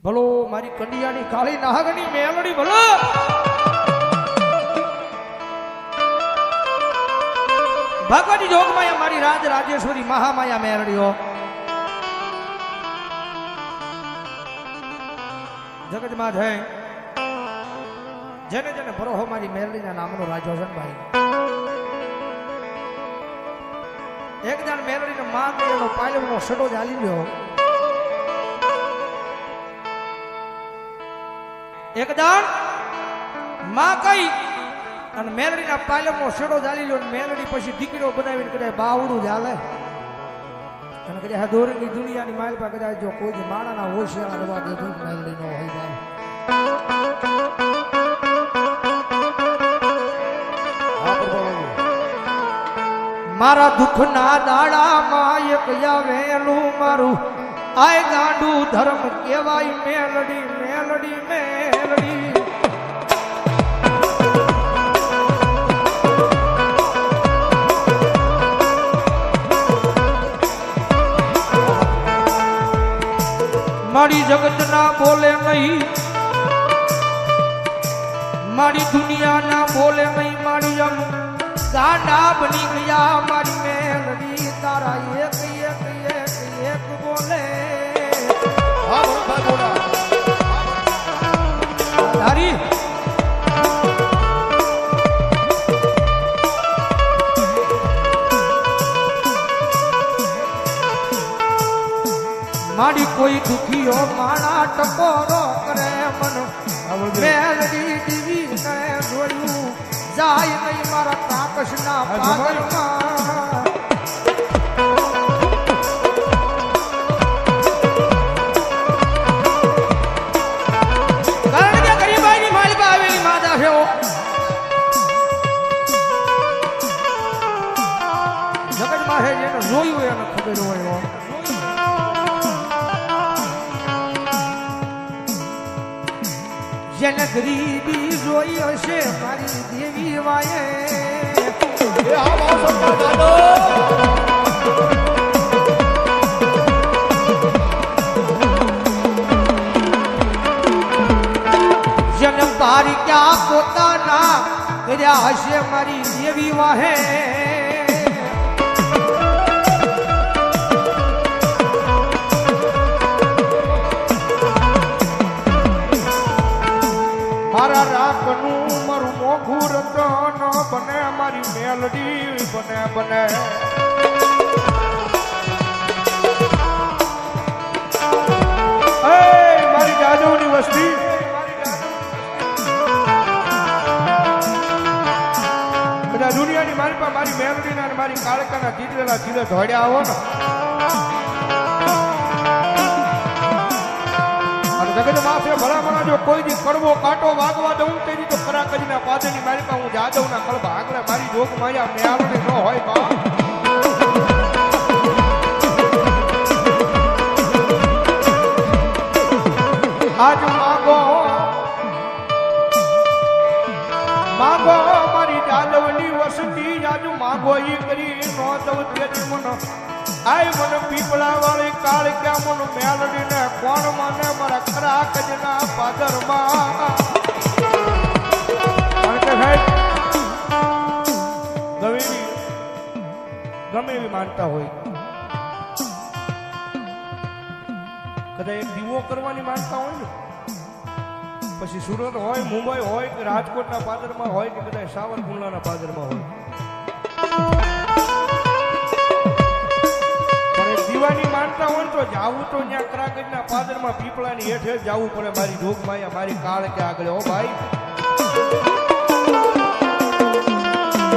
ભલો મારી કંડિયાની કાળી નાગની મેલડી ભલો ભગવતી જોગમાયા મારી રાજ રાજેશ્વરી મહામાયા મેલડીઓ જગતમાં છે જેને જેને ભરોહો મારી મેલડીના નામનો રાજો છે ભાઈ એક દાન મેલડીને માં ગયેલો પાયલનો સડો ચાલી ગયો એક દાન માં કઈ અને મેલડીના પાયલનો સડો ચાલી લ્યો મેલડી પછી દીકરો બનાવીને કદાચ બાવડું ચાલે અને કદાચ આ દોરંગી દુનિયાની માલ પર કદાચ જો કોઈ માણાના હોશિયાર રવા દેતું મેલડી નો હોય જાય મારા દુઃખના દાડામાં એક આવેલું મારું આય ગાંડું ધર્મ કહેવાય મેલડી મેલડી મેલડી મારી જગત ના બોલે નહીં મારી દુનિયા ના બોલે નહીં મારી આમ ગાંડા બની ગયા મારી મેલડી તારા એક એક એક એક બોલે તારી મારી કોઈ દુખીઓ માણા ટકોરો કરે મન મેલડી દીવી ને જોયું જાય નહીં મારા કાકશના પાગલમાં કારણ કે ગરીબાઈની માલિકા આવેલી માતા છે જગતમાં છે જેને જોયું એને ખબર હોય જેને ગરીબી જોઈ હશે મારી દેવી વાયે જેને તારી ક્યાં પોતાના કર્યા હશે મારી દેવી વાહે મારા રાખનું મારું મોઘું રતન બને મારી મેલડી બને બને મારી જાદવની વસ્તી બધા દુનિયાની મારી પાસે મારી મેલડીના અને મારી કાળકાના જીતેલા જીલે ધોડ્યા આવો ને જગત માથે ભલામણા જો કોઈ દી કડવો કાંટો વાગવા દઉં તેની તો ખરા કરીને પાદરની મારી પાસે હું જાદવના કળભા આગળ મારી જોગ માયા મેળવણી ન હોય બા આજ માગો માગો મારી જાદવની વસતી આજ માગો ઈ કરી નો દઉં તેની મન આય મન પીપળા વાળી કાળ ક્યાં મન મેલડી ને કોણ મને મારા ખરા કજના પાદરમાં ગમે એવી માનતા હોય કદાચ એક દીવો કરવાની માનતા હોય ને પછી સુરત હોય મુંબઈ હોય કે રાજકોટના પાદરમાં હોય કે કદાચ સાવરકુંડલાના પાદરમાં હોય દીવાની માનતા હોય તો જાવું તો ત્યાં કરાગઢના પાદરમાં પીપળાની હેઠે જવું પડે મારી જોગમાયા મારી કાળ કે આગળ હો ભાઈ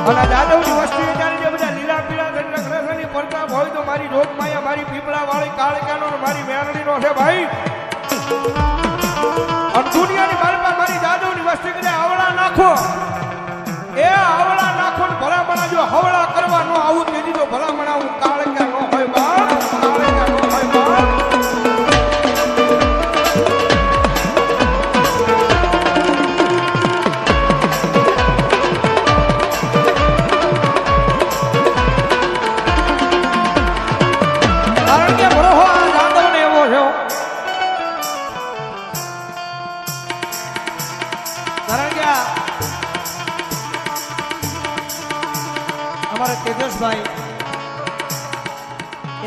અને જાદવની વસ્તી ત્યારે જે બધા લીલા પીળા ધનની પ્રતાપ હોય તો મારી જોગમાયા મારી પીપળા વાળી કાળ ક્યાનો મારી મેલડીનો છે ભાઈ અને દુનિયાની મારી જાદવની વસ્તી કદાચ આવડા નાખો એ આવડા નાખો ને ભલામણા જો હવળા કરવા ન આવું તેથી તો ભલામણા હું કાળ ક્યાં ન હોય બા કારણ કે બરોહો આ જાદવને એવો છે અમારા તેજસભાઈ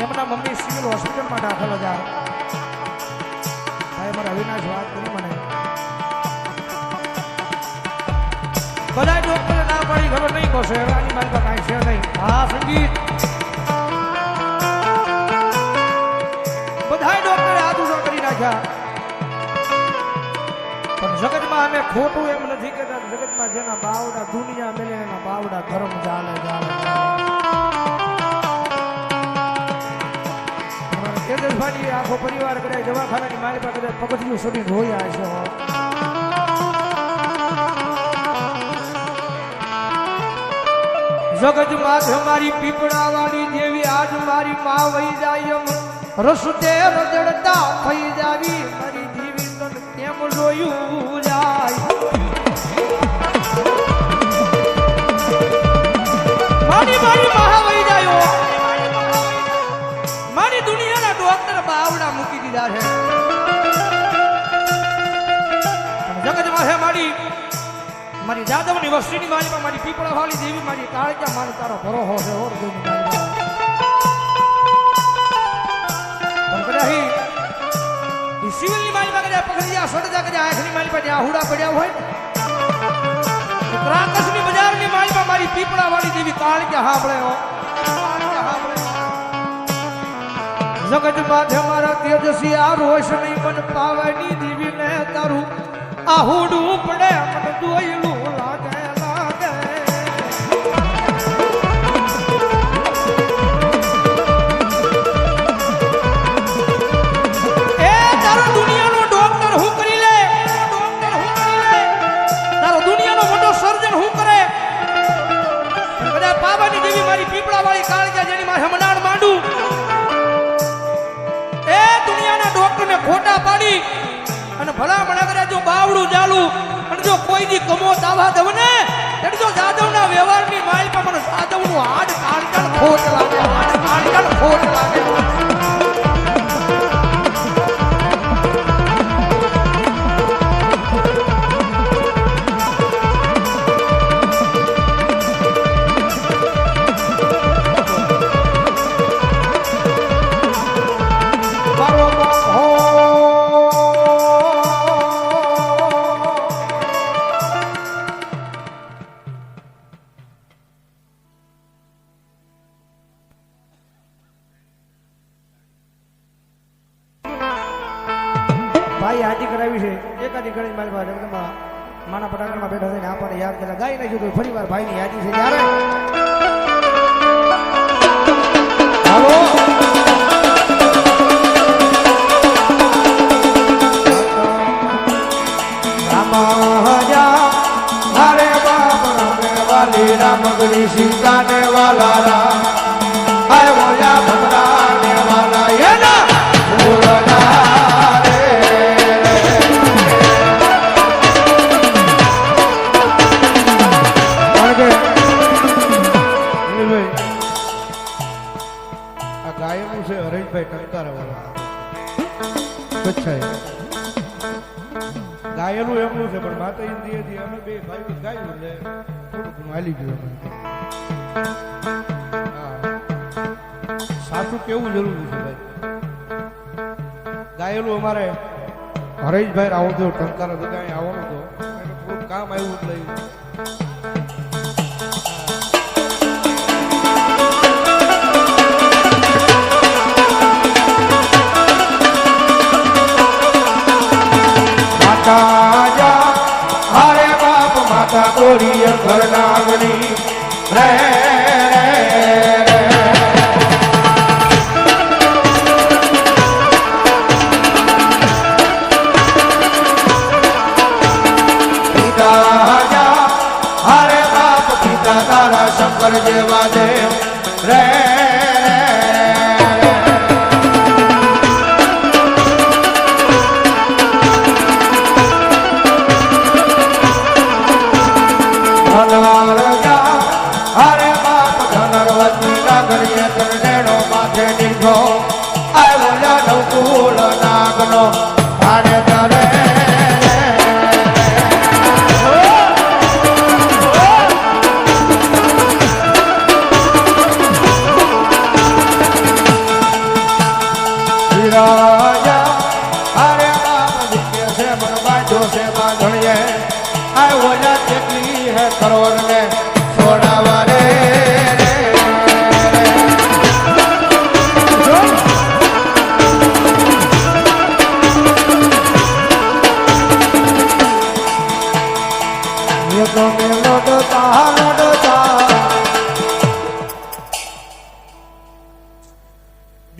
એમના મમ્મી સિવિલ હોસ્પિટલમાં દાખલ હતા. ભાઈ અમારા અવિનાશ વાત કરી મને બધા ડોક્ટરે ના પાડી ખબર નહીં કહો શહેરાની મારી પાસે કાંઈ છે નહીં. હા સંગીત બધા ડોક્ટરે હાથ ઉડો કરી નાખ્યા પણ જગતમાં અમે ખોટું એમ નથી કહેતા. જગતમાં જેના બાવડા દુનિયા મેલે એના બાવડા ધર્મ ચાલે ચાલે તેજસભાઈ આખો પરિવાર કદાચ દવાખાનાની મારી પાસે કદાચ પગથિયું સડી રોયા છે. જગત માથે મારી પીપળા વાળી જેવી આજ મારી માં વહી જાય રસતે રજડતા થઈ જાવી મારી જીવી તન કેમ જોયું જાય મારી મહા વહી જાય મારી દુનિયાના ડોક્ટર બાવડા મૂકી દીધા છે. જગત માથે મારી જાદવની વસ્તીની માલિકા મારી પીપળા વાળી દેવી મારી કાળજા મારી તારો ભરોહો છે ઓર દેવી મારી પણ કદાહી ઈ સિવિલની માલિકા કદાચ પકડી જા સડજા કદાચ આંખની માલિકા જ્યાં હુડા પડ્યા હોય ત્રાકસની બજારની માલિકા મારી પીપળા વાળી દેવી કાળજા હાંભળે હો કાળજા હાંભળે જગત માથે મારા તેજસી આ રોશની મન પાવાની દેવી ને તારું આહુડું પડે મન દોયલું લાગે લાગે એ તારો દુનિયાનો ડોક્ટર હું કરી લે તારો દુનિયાનો મોટો સર્જન હું કરે કદાચ પાવાની દેવી મારી પીપળા વાળી કાળજા જેની માં હમણાં માંડું એ દુનિયાના ડોક્ટરને ખોટા પાડી અને ભલા મણા કરે જો બાવડું ચાલુ અને જો કોઈ દી કમો દાવા દવ ને એટલે જો જાદવના વ્યવહારની માઇલ પર મને જાદવનું હાડ કાંટણ ખોટ લાગે હાડ કાંટણ ખોટ લાગે. ભાઈ હાજી કરાવી છે એકાદી ગણી મારી પાસે માના પટાંગણમાં બેઠા થઈને આપણને યાદ કર્યા ગાઈ નાખ્યું તો ફરી વાર ભાઈની યાદી છે ત્યારે હાલો રામગઢી સીતા ને વાલા રામ હાય બોલ્યા ભગરા ને વાલા એના ગાયનું છે હરેશભાઈ ટંકારા વાળા ગાયેલું એમનું છે પણ માતા ઇન્દ્રિયથી અમે બે ભાઈ ગાયું એટલે થોડું ઘણું હાલી ગયું સાચું કેવું જરૂરી છે ભાઈ ગાયેલું અમારે હરેશભાઈ આવો તો ટંકારા તો કાંઈ આવવાનું તો એને થોડું કામ આવ્યું એટલે हरे बाप माता गोरी घर नागनी रे पिता हरे बाप पिता तारा शंकर जेवा देव रे हरे बाप धनरवती नागरिय तरनेणो माथे निधो आय बोल्या नवकूल नागनो भाड़े तरे થાય ઓલા કેટલી હે કરોડ ને છોડાવા રે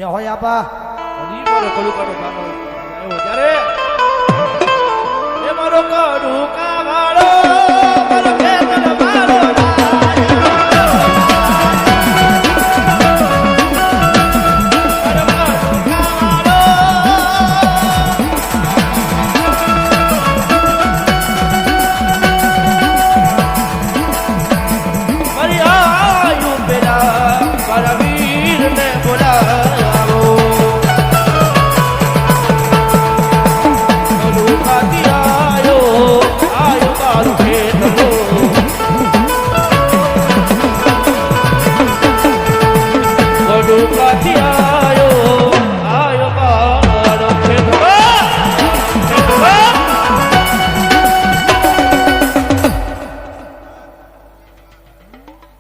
હોય આપા હજી મારો કડુકાનો ગાનો આવ્યો ત્યારે એ મારો કડુકા